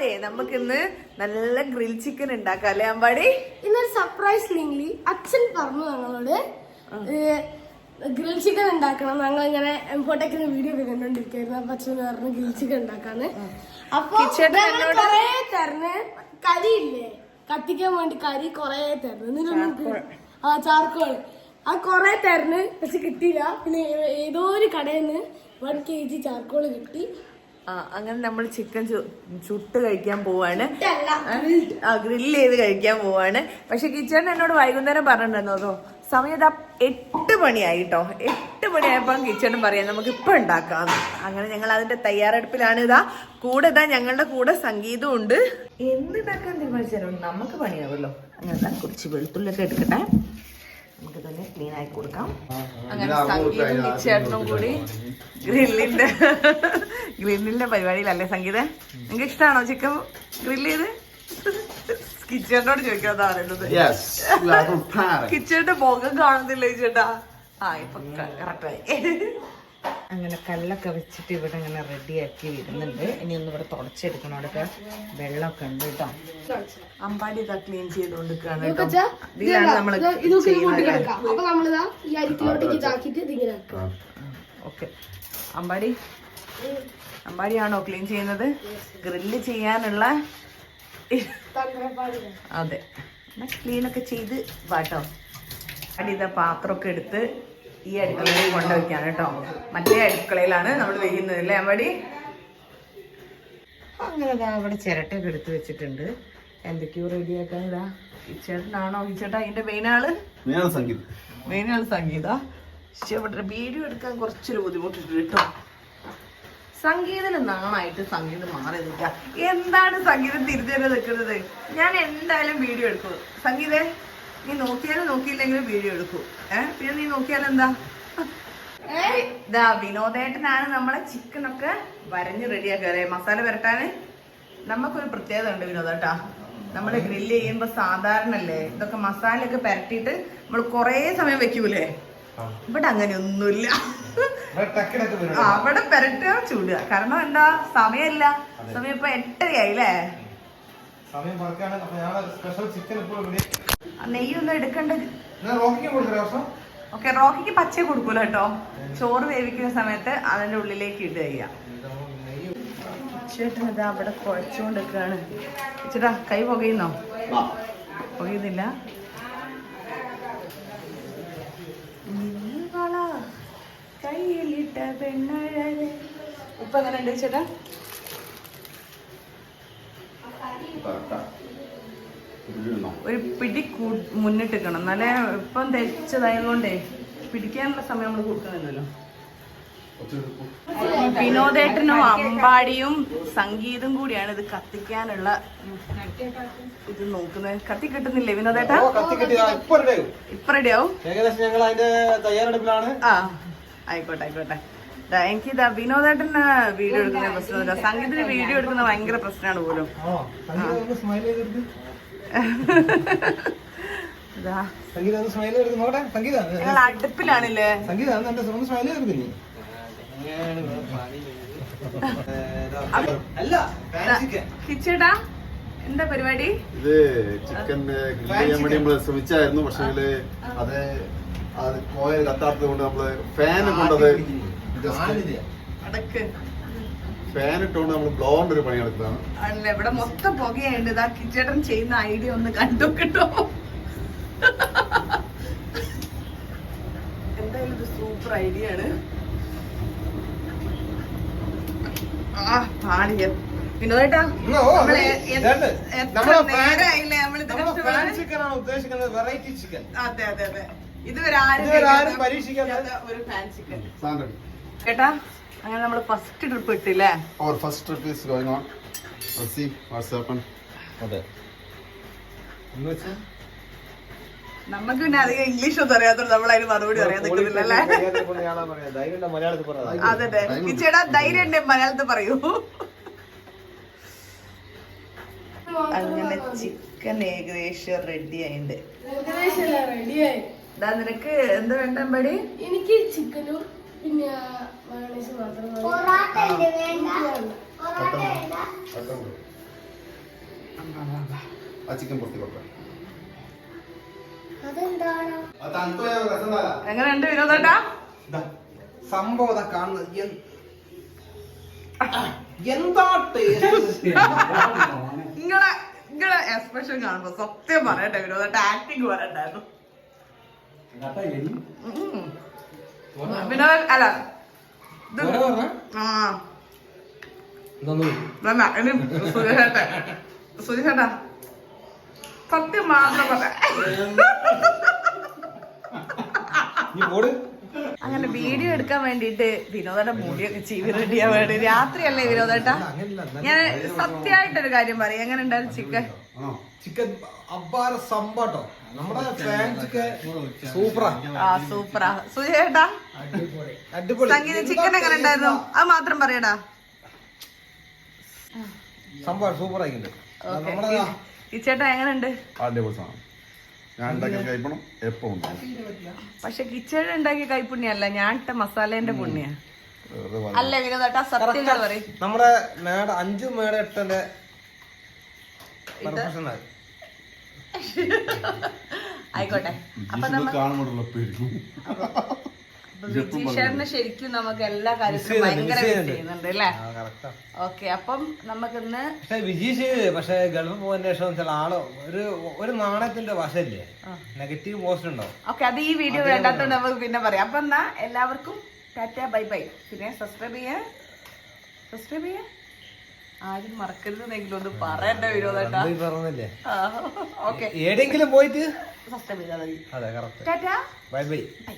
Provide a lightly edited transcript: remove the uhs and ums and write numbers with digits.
അമ്പാടിയെ നമുക്കിന്ന് നല്ല grill chicken ഉണ്ടാക്കാം അല്ലേ അമ്പാടി? ഇന്നൊരു സർപ്രൈസ്ലി അച്ഛൻ പറഞ്ഞു ഞങ്ങളോട് ഗ്രിൽ ചിക്കൻ ഉണ്ടാക്കണം. ഞങ്ങൾ ഇങ്ങനെ എംപോട്ടേക്കിന് വീഡിയോ കണ്ടുകൊണ്ടിരിക്കുകയായിരുന്നു. അപ്പൊ അച്ഛൻ പറഞ്ഞു ഗ്രിൽ ചിക്കൻ ഉണ്ടാക്കാന്ന്. അപ്പൊ കൊറേ തരുന്ന് കരിയില്ലേ കത്തിക്കാൻ വേണ്ടി കരി കൊറേ തരുന്നു. ചാർക്കോള് ആ കൊറേ തരുന്ന് പക്ഷെ കിട്ടിയില്ല. പിന്നെ ഏതോ ഒരു കടയിൽ നിന്ന് 1 kg ചാർക്കോള് കിട്ടി. അങ്ങനെ നമ്മൾ ചിക്കൻ ചുട്ട് കഴിക്കാൻ പോവാണ്, ഗ്രില്ല് ചെയ്ത് കഴിക്കാൻ പോവാണ്. പക്ഷെ കിച്ചൺ എന്നോട് വൈകുന്നേരം പറഞ്ഞിട്ടുണ്ടോ സമയം 8 മണിയായി കേട്ടോ. 8 മണിയായപ്പോൾ കിച്ചണും പറയാം നമുക്ക് ഇപ്പൊ ഉണ്ടാക്കാന്ന്. അങ്ങനെ ഞങ്ങൾ അതിന്റെ തയ്യാറെടുപ്പിലാണ്. കൂടെ ഞങ്ങളുടെ കൂടെ സംഗീതം ഉണ്ട്. എന്തുണ്ടാക്കാൻ തീരുമാനിച്ചാലോ നമുക്ക് പണിയാവല്ലോ. അങ്ങനെ കുറച്ച് വെളുത്തുള്ളിയൊക്കെ എടുക്കട്ടെ, നമുക്ക് തന്നെ ക്ലീൻ ആക്കി കൊടുക്കാം. അങ്ങനെ സംഗീതം കിച്ചേട്ടനും കൂടി ഗ്രില്ലിന്റെ പരിപാടിയിലല്ലേ സംഗീത? നിങ്ങൾക്ക് ഇഷ്ടമാണോ ചിക്കൻ ഗ്രില്ല് ചെയ്ത്? കിച്ചേട്ടനോട് ചോദിക്കാതാ പറയുന്നത്. കിച്ചേട്ടന്റെ മുഖം കാണുന്നില്ല ചേട്ടാ. ഇപ്പൊ കറക്റ്റായി. അങ്ങനെ കല്ലൊക്കെ വെച്ചിട്ട് ഇവിടെ ഇങ്ങനെ റെഡിയാക്കി വരുന്നുണ്ട്. ഇനി ഒന്ന് ഇവിടെ തുടച്ചെടുക്കണം. അവിടെയൊക്കെ വെള്ളമൊക്കെ ഉണ്ട് കേട്ടോ. അമ്പാടി ഇതാ ക്ലീൻ ചെയ്തോണ്ടിരിക്കുകയാണ് കേട്ടോ. ഇതിലാണ് നമ്മള് ഓക്കെ. അമ്പാടിയാണോ ക്ലീൻ ചെയ്യുന്നത്? ഗ്രില്ല് ചെയ്യാനുള്ള അതെ, ക്ലീനൊക്കെ ചെയ്ത് വാട്ടോ. അടി ഇതാ പാത്രമൊക്കെ എടുത്ത് ഈ അടുക്കളയിൽ കൊണ്ടുവയ്ക്കാണ് കേട്ടോ. മറ്റേ അടുക്കളയിലാണ് നമ്മൾ വെയ്യുന്നത് അല്ലേ അമ്പാടി? അങ്ങനെ അവിടെ ചിരട്ടയൊക്കെ എടുത്ത് വെച്ചിട്ടുണ്ട്. എന്തൊക്കെയോ റെഡിയാക്കാൻ. ഇതാ കിച്ചേട്ടനാണോ? കിച്ചേട്ടാ ഇതിന്റെ മെയിനാള് സംഗീത. പക്ഷെ ഇവിടെ വീഡിയോ എടുക്കാൻ കുറച്ചൊരു ബുദ്ധിമുട്ടുണ്ട് കേട്ടോ. സംഗീതം നാണായിട്ട് സംഗീതം മാറി നിൽക്കുക. എന്താണ് സംഗീതം തിരിഞ്ഞു നിൽക്കുന്നത്? ഞാൻ എന്തായാലും വീഡിയോ എടുക്കും. സംഗീതേ, നീ നോക്കിയാലും നോക്കിയില്ലെങ്കിലും വീഡിയോ എടുക്കൂ. പിന്നെ നീ നോക്കിയാലെന്താ? വിനോദേട്ടനാണ് നമ്മളെ ചിക്കനൊക്കെ വരഞ്ഞ് റെഡിയാക്കുക. മസാല പുരട്ടാന് നമുക്കൊരു പ്രത്യേകത ഉണ്ട് വിനോദേട്ടാ. നമ്മള് ഗ്രില്ല് ചെയ്യുമ്പോ സാധാരണല്ലേ ഇതൊക്കെ മസാലയൊക്കെ പുരട്ടിയിട്ട് നമ്മൾ കൊറേ സമയം വെക്കൂലേ? ഇവിടെ അങ്ങനെയൊന്നുമില്ല. അവിടെ പുരട്ടുക ചൂടുക. കാരണം എന്താ? സമയമില്ല. സമയം ഇപ്പൊ 8:30 നെയ്യൊന്നും എടുക്കേണ്ടത്. ഓക്കെ, റോക്കിക്ക് പച്ച കൊടുക്കൂല കേട്ടോ. ചോറ് വേവിക്കുന്ന സമയത്ത് അതിന്റെ ഉള്ളിലേക്ക് ഇടുക ചെയ്യാം. ചേട്ടൻ ഇതാ അവിടെ കുഴച്ചുകൊണ്ടിരിക്കുകയാണ്. ചേട്ടാ കൈ പുകയുന്നോ? പുകയുന്നില്ല. കയ്യിലിട്ട പെണ്ണഴക്. ഉപ്പ് എങ്ങനെ ഉണ്ട് ചേട്ടാ? ഒരു പിടി മുന്നിട്ടിക്കണം. എന്നാലേ ഇപ്പം തെച്ചതായതുകൊണ്ടേ പിടിക്കാനുള്ള സമയം നമ്മൾ കൊടുക്കുന്നില്ലല്ലോ. വിനോദേട്ടനും അമ്പാടിയും സംഗീതം കൂടിയാണ് ഇത് കത്തിക്കാനുള്ള ഇത് നോക്കുന്നത്. കത്തി കിട്ടുന്നില്ലേ വിനോദേട്ടാ? ഇപ്പൊ റെഡിയാവും. ആയിക്കോട്ടെ. എനിക്കിതാ വിനോദേട്ടന് വീഡിയോ എടുക്കുന്ന പ്രശ്നമില്ല. സംഗീതത്തിന് വീഡിയോ എടുക്കുന്ന ഭയങ്കര പ്രശ്നമാണ് പോലും. ഞങ്ങൾ അടുപ്പിലാണില്ലേ? കിച്ചേട്ടാ എന്താ പരിപാടി? ഇത് ചിക്കൻ ഗ്രില്ല് ചെയ്യാൻ വേണ്ടി നമ്മള് ശ്രമിച്ചായിരുന്നു. പക്ഷേ അത് കോയിൽ കത്താത്തത് കൊണ്ട് നമ്മള് ഫാൻ കൊണ്ടത് ഫാൻ ഇട്ടുകൊണ്ട് നമ്മൾ ബ്ലോണ്ട് ഒരു പണി നടക്കുന്നതാണ്. അല്ല, ഇവിടെ മൊത്തം പുകയുണ്ട്. ഇതാ കിച്ചേട്ടൻ ചെയ്യുന്ന ഐഡിയ ഒന്ന് കണ്ടു കിട്ടോ. എന്തായാലും ഇത് സൂപ്പർ ഐഡിയ ആണ്. വിനോദേട്ടാ നേരായില്ലേ അതെ. ഇതുവരെ ആരും പരീക്ഷിക്കാത്ത ഒരു ഫാൻ ചിക്കൻ കേട്ടാ. അങ്ങനെ നമ്മള് ഫസ്റ്റ് ട്രിപ്പ് ഇട്ടില്ലേ? നമുക്ക് പിന്നെ അധികം ഇംഗ്ലീഷ് ഒന്നും അറിയാത്തോണ്ട് നമ്മൾ അതിന് മറുപടി പറയാൻ നിൽക്കുന്നില്ലല്ലേ? അതെ കിച്ചേടാ, ധൈര്യം മലയാളത്തിൽ പറയൂ. അങ്ങനെ ചിക്കൻ ഏകദേശം റെഡി ആയിണ്ട്. നിനക്ക് എന്താ വേണ്ട അമ്പാടി? എനിക്ക് ചിക്കനും പിന്നെ മയോണൈസ് മാത്രം. ആ ചിക്കൻ പൊത്തി കൊടുക്കാം. അതെന്താണ് അത് തണുത്ത രസം തരാം. എങ്ങനെയുണ്ട് വിനോദേട്ടാ? സംഭവം ഇതാ കാണുന്നത്. എന്താ ടേസ്റ്റ്. നിങ്ങളെ എക്സ്പ്രഷൻ കാണുമ്പോ സത്യം പറയട്ടെ വിനോദേട്ടാ, ആക്ടിങ് പറയണ്ടായിരുന്നു. വിനോദ അല്ല ഇത് ആ വേണ്ട, ഇനി സുരേഷേട്ടാ സത്യം മാത്രം പറയാം. അങ്ങനെ വീഡിയോ എടുക്കാൻ വേണ്ടിട്ട് വിനോദേട്ട മുടിയൊക്കെ ചീവി റെഡിയാ വേണ്ടി. രാത്രിയല്ലേ വിനോദേട്ടാ? ഞാൻ സത്യമായിട്ടൊരു കാര്യം പറയാം. എങ്ങനെ ഉണ്ടായിരുന്നു ചിക്കൻ? ചിക്കൻ അബ്ബാര സംഭവട്ടോ. നമ്മുടെ ഫാൻസൊക്കെ സൂപ്പറാ. ആ സൂപ്പറാ. സുരേഷേട്ടാ അടിപൊളി. സംഗീത ചിക്കൻ എങ്ങനെ ഉണ്ടായിരുന്നു? അത് മാത്രം പറയടാ. സംഭവം സൂപ്പർ ആയിട്ടുണ്ട്. നമ്മുടെ ഈ ചേട്ടാ എങ്ങനെയുണ്ട്? അടിപൊളി സാധനം. ഞാൻ ഉണ്ടാക്കിയ കൈപ്പണം എപ്പോ ഉണ്ടാവും. പക്ഷെ കിച്ചൺ ഉണ്ടാക്കിയ കൈപ്പുണ്യല്ല, ഞാൻ ഇട്ട മസാലേന്റെ പുണ്യ വെറുതെ പറ. അല്ലേ വിനോദേട്ടാ? സത്യങ്ങൾ പറയും. നമ്മുടെ മേട 5 മേട 8 പെർഫെക്ഷനായി. ആയിക്കോട്ടെ. അപ്പൊ ഇത് കാണുമ്പോഴുള്ള പേരും വിജീഷേറിന് ശരിക്കും നമുക്ക് എല്ലാ കാര്യത്തിലും ഭയങ്കര മിസ് ചെയ്യുന്നുണ്ട് അല്ലേ? ഓക്കെ, അപ്പം നമുക്കിന്ന് പക്ഷെ വിജീഷ് പക്ഷെ ഗൾഫ് പോയതിന് ശേഷം ചില ആള് ഒരു നാണയത്തിന്റെ വശമില്ലേ, നെഗറ്റീവ് പോസ്റ്റ് ഉണ്ടാവും. ഓക്കെ, അത് ഈ വീഡിയോ വേണ്ടാത്തോണ്ട് നമുക്ക് പിന്നെ പറയാം. അപ്പൊ എന്നാ എല്ലാവർക്കും ടാറ്റ ബൈ ബൈ. പിന്നെ സബ്സ്ക്രൈബ് ചെയ്യാ ആരും മറക്കരുതെന്നെങ്കിലും ഒന്ന് പറയണ്ട വിനോദേട്ടാ. പറഞ്ഞില്ലേ? ഓക്കെ, ഏടെങ്കിലും പോയിട്ട് സബ്സ്ക്രൈബ് ചെയ്താൽ മതി. അതെ correct. Tata bye bye. By.